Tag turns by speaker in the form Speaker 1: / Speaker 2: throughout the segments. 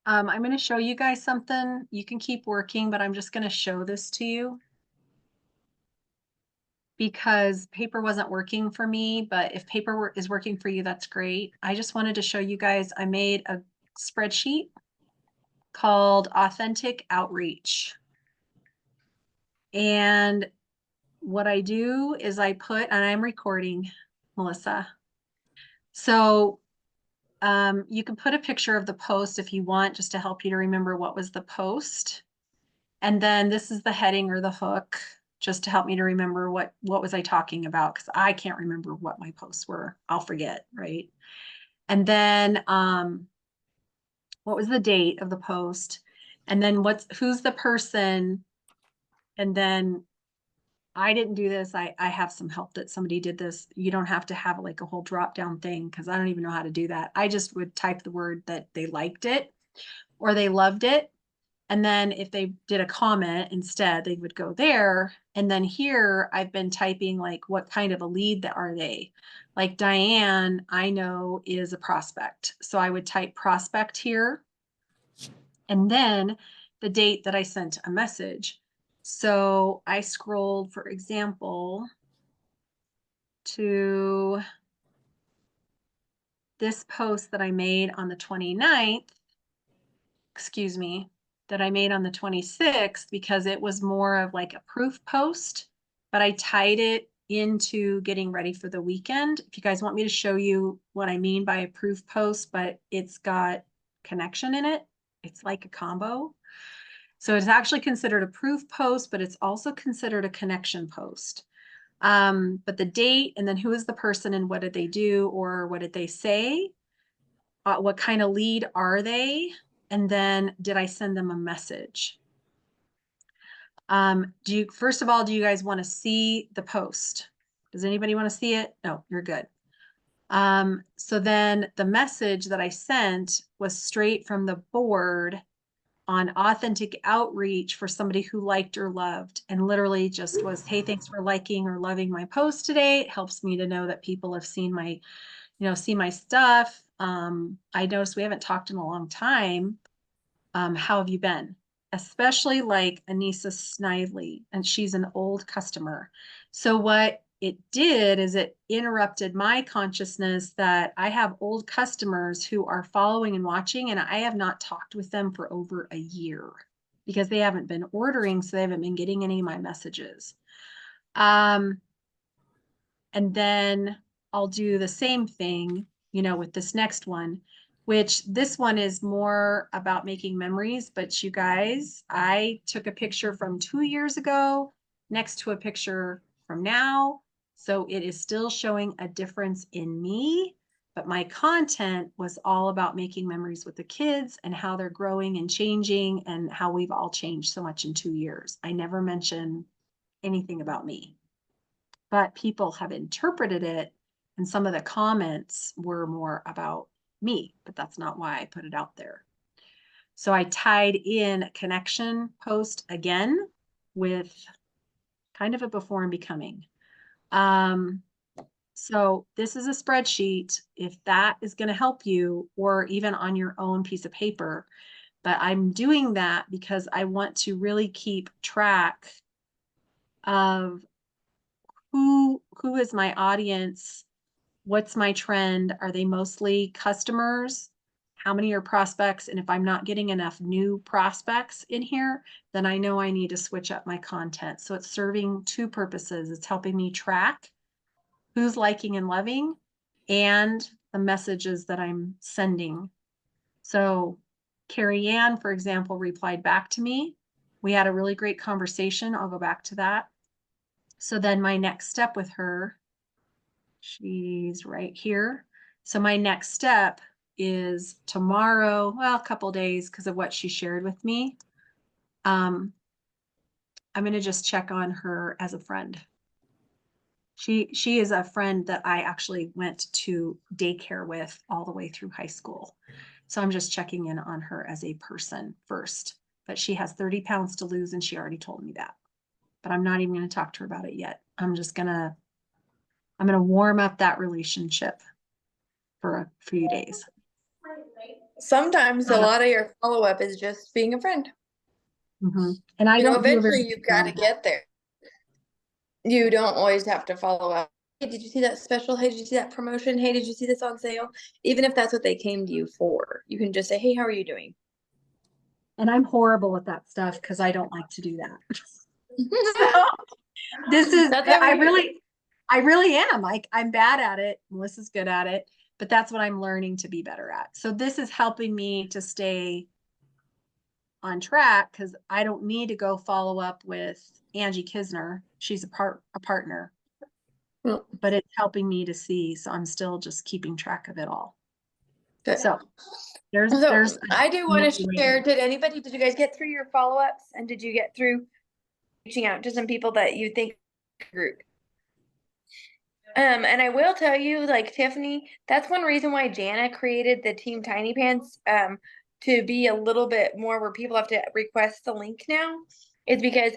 Speaker 1: I'm going to show you guys something. You can keep working, but I'm just going to show this to you because paper wasn't working for me. But if paper is working for you, that's great. I just wanted to show you guys, I made a spreadsheet called Authentic Outreach. And what I do is I put, and I'm recording, Melissa. So you can put a picture of the post if you want, just to help you to remember what was the post. And then this is the heading or the hook, just to help me to remember what was I talking about, because I can't remember what my posts were. I'll forget, right? And then what was the date of the post? And then who's the person? And then I didn't do this. I have some help that somebody did this. You don't have to have like a whole drop down thing because I don't even know how to do that. I just would type the word that they liked it or they loved it. And then if they did a comment instead, they would go there. And then here I've been typing like what kind of a lead that are they? Like Diane, I know is a prospect. So I would type prospect here. And then the date that I sent a message. So I scrolled, for example, to this post that I made on the 29th, excuse me, that I made on the 26th because it was more of like a proof post, but I tied it into getting ready for the weekend. If you guys want me to show you what I mean by a proof post, but it's got connection in it, it's like a combo. So it's actually considered a proof post, but it's also considered a connection post. But the date and then who is the person and what did they do or what did they say? What kind of lead are they? And then did I send them a message? First of all, do you guys want to see the post? Does anybody want to see it? No, you're good. So then the message that I sent was straight from the board on authentic outreach for somebody who liked or loved, and literally just was, hey, thanks for liking or loving my post today. It helps me to know that people have seen my, see my stuff. I noticed we haven't talked in a long time. How have you been? Especially like Anissa Snively, and she's an old customer. So what it did is it interrupted my consciousness that I have old customers who are following and watching, and I have not talked with them for over a year because they haven't been ordering, so they haven't been getting any of my messages. And then I'll do the same thing, with this next one, which this one is more about making memories. But you guys, I took a picture from 2 years ago next to a picture from now. So it is still showing a difference in me, but my content was all about making memories with the kids and how they're growing and changing and how we've all changed so much in 2 years. I never mentioned anything about me, but people have interpreted it, and some of the comments were more about me, but that's not why I put it out there. So I tied in a connection post again with kind of a before and becoming. So this is a spreadsheet, if that is going to help you, or even on your own piece of paper. But I'm doing that because I want to really keep track of who is my audience. What's my trend? Are they mostly customers? How many are prospects? And if I'm not getting enough new prospects in here, then I know I need to switch up my content. So it's serving two purposes. It's helping me track who's liking and loving and the messages that I'm sending. So Carrie Ann, for example, replied back to me. We had a really great conversation. I'll go back to that. So then my next step with her, she's right here. So my next step is tomorrow, well, a couple days because of what she shared with me. I'm going to just check on her as a friend. She is a friend that I actually went to daycare with all the way through high school. So I'm just checking in on her as a person first. But she has 30 pounds to lose, and she already told me that. But I'm not even going to talk to her about it yet. I'm going to warm up that relationship for a few days.
Speaker 2: sometimes a lot of your follow-up is just being a friend.
Speaker 1: And I don't do a
Speaker 2: Eventually
Speaker 1: very
Speaker 2: you've
Speaker 1: good
Speaker 2: got
Speaker 1: job
Speaker 2: to
Speaker 1: of that.
Speaker 2: get there. You don't always have to follow up. Hey, did you see that special? Hey, did you see that promotion? Hey, did you see this on sale? Even if that's what they came to you for, you can just say, hey, how are you doing?
Speaker 1: And I'm horrible at that stuff because I don't like to do that. So this is,
Speaker 2: That's how
Speaker 1: I really am. Like, I'm bad at it. Melissa's good at it, but that's what I'm learning to be better at. So this is helping me to stay on track because I don't need to go follow up with Angie Kisner. She's a partner,
Speaker 2: Well,
Speaker 1: but it's helping me to see. So I'm still just keeping track of it all.
Speaker 2: good.
Speaker 1: So
Speaker 2: So
Speaker 1: there's
Speaker 2: I do want to
Speaker 1: another
Speaker 2: share,
Speaker 1: way.
Speaker 2: did you guys get through your follow-ups, and did you get through reaching out to some people that you think group? And I will tell you, like Tiffany, that's one reason why Jana created the Team Tiny Pants, to be a little bit more where people have to request the link now, is because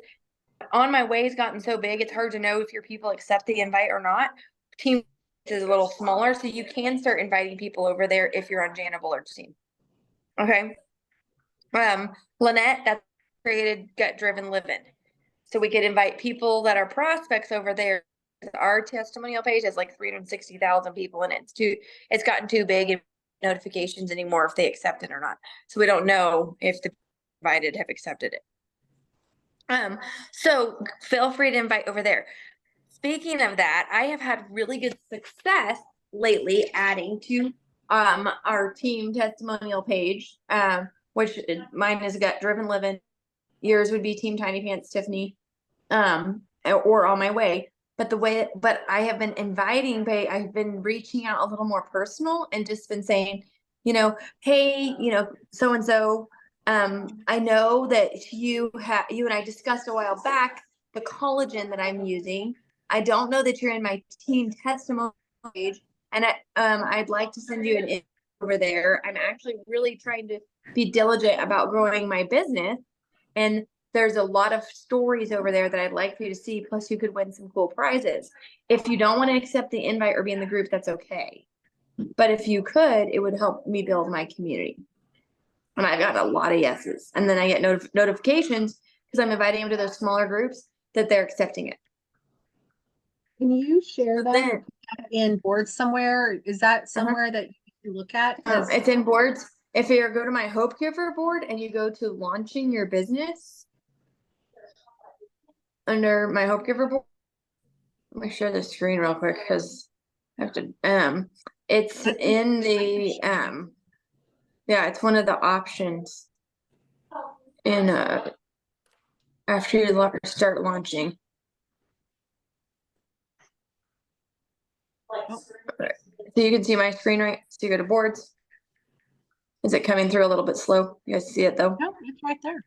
Speaker 2: On My Way has gotten so big, it's hard to know if your people accept the invite or not. Team is a little smaller, so you can start inviting people over there if you're on Jana Bullard's team. Okay. Lynette, that created Gut Driven Living. So we could invite people that are prospects over there. Our testimonial page has like 360,000 people in it. It's gotten too big and notifications anymore if they accept it or not. So we don't know if the invited have accepted it. So feel free to invite over there. Speaking of that, I have had really good success lately adding to our team testimonial page, which mine is Gut Driven Living. Yours would be Team Tiny Pants, Tiffany, or On My Way. But I have been I've been reaching out a little more personal and just been saying, hey, so and so, I know that you and I discussed a while back the collagen that I'm using. I don't know that you're in my team testimony page, and I'd like to send you an over there. I'm actually really trying to be diligent about growing my business, and there's a lot of stories over there that I'd like for you to see. Plus, you could win some cool prizes. If you don't want to accept the invite or be in the group, that's okay. But if you could, it would help me build my community. And I've got a lot of yeses. And then I get notifications because I'm inviting them to those smaller groups that they're accepting it.
Speaker 1: Can you share that
Speaker 2: Then,
Speaker 1: in boards somewhere? Is that somewhere that you can look at?
Speaker 2: it's in boards. If you go to my Hope Giver board and you go to launching your business under my Hope Giver board, let me share the screen real quick because I have to, it's in the, yeah, it's one of the options in, after you start launching. So you can see my screen, right? So you go to boards. Is it coming through a little bit slow? You guys see it though?
Speaker 1: No, it's right there.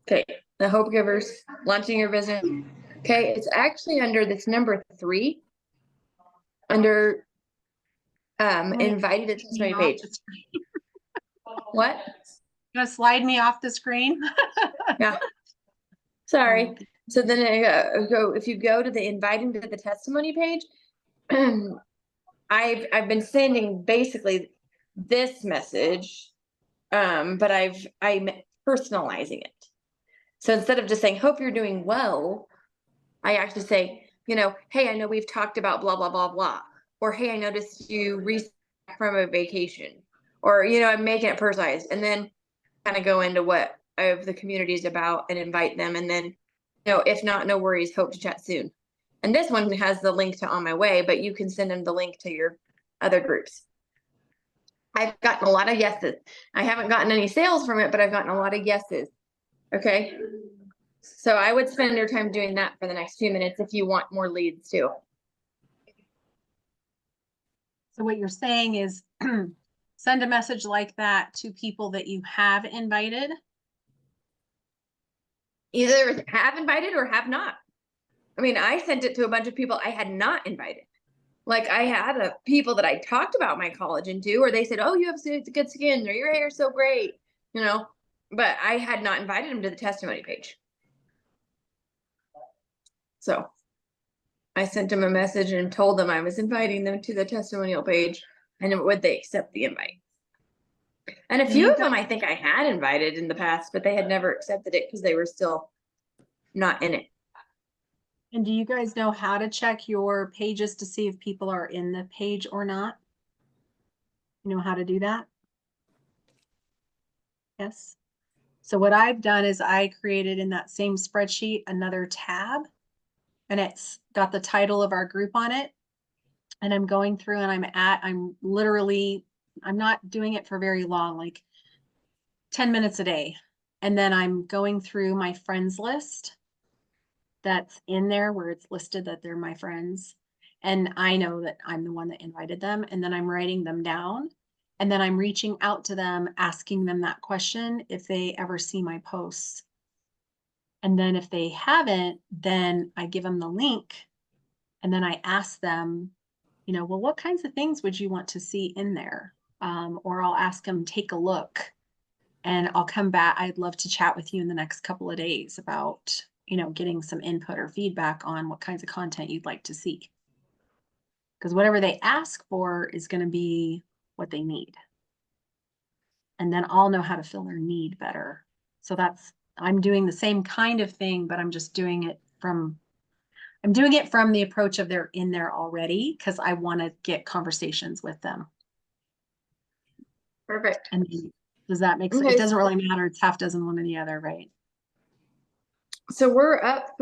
Speaker 2: Okay, the Hope Givers, launching your business. Okay, it's actually under this number 3, under invited to testimony page. What?
Speaker 1: You gonna slide me off the screen?
Speaker 2: Yeah. Sorry. So then if you go to the inviting to the testimony page, I've been sending basically this message, but I'm personalizing it. So instead of just saying, hope you're doing well, I actually say, hey, I know we've talked about blah, blah, blah, blah. Or, hey, I noticed you recently from a vacation. Or, I'm making it personalized. And then kind of go into what the community is about and invite them. And then, if not, no worries, hope to chat soon. And this one has the link to On My Way, but you can send them the link to your other groups. I've gotten a lot of yeses. I haven't gotten any sales from it, but I've gotten a lot of yeses. Okay. So I would spend your time doing that for the next few minutes if you want more leads too.
Speaker 1: So what you're saying is send a message like that to people that you have invited.
Speaker 2: Either have invited or have not. I mean, I sent it to a bunch of people I had not invited. Like I had people that I talked about my collagen to, or they said, oh, you have good skin, or your hair is so great, but I had not invited them to the testimony page. So I sent them a message and told them I was inviting them to the testimonial page, and would they accept the invite? And a
Speaker 1: Do
Speaker 2: few
Speaker 1: you
Speaker 2: of them I think I had invited in the past, but they had never accepted it because they were still not in it.
Speaker 1: And do you guys know how to check your pages to see if people are in the page or not? You know how to do that? Yes. So what I've done is I created in that same spreadsheet another tab, and it's got the title of our group on it. And I'm going through and I'm not doing it for very long, like 10 minutes a day. And then I'm going through my friends list that's in there where it's listed that they're my friends. And I know that I'm the one that invited them. And then I'm writing them down. And then I'm reaching out to them, asking them that question if they ever see my posts. And then if they haven't, then I give them the link. And then I ask them, well, what kinds of things would you want to see in there? Or I'll ask them, take a look, and I'll come back. I'd love to chat with you in the next couple of days about, getting some input or feedback on what kinds of content you'd like to see. Because whatever they ask for is going to be what they need. And then I'll know how to fill their need better. So I'm doing the same kind of thing, but I'm doing it from the approach of they're in there already because I want to get conversations with them.
Speaker 2: Perfect.
Speaker 1: And does that make sense?
Speaker 2: Okay.
Speaker 1: It doesn't really matter. It's half dozen one or the other, right?
Speaker 2: So we're about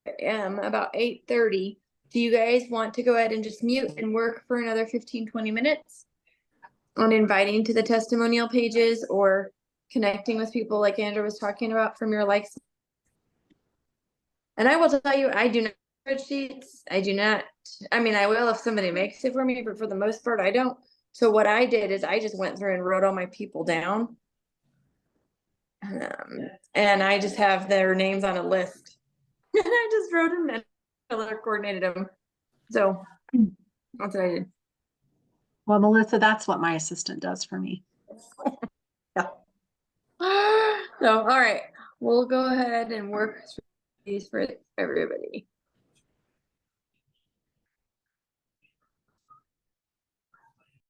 Speaker 2: 8:30. Do you guys want to go ahead and just mute and work for another 15-20 minutes on inviting to the testimonial pages or connecting with people like Andrew was talking about from your likes? And I will tell you, I do not spreadsheets. I do not, I mean, I will if somebody makes it for me, but for the most part, I don't. So what I did is I just went through and wrote all my people down. And I just have their names on a list. And I just wrote them and color coordinated them. So that's what I did.
Speaker 1: Well, Melissa, that's what my assistant does for me.
Speaker 2: Yeah. So, all right, we'll go ahead and work through these for everybody.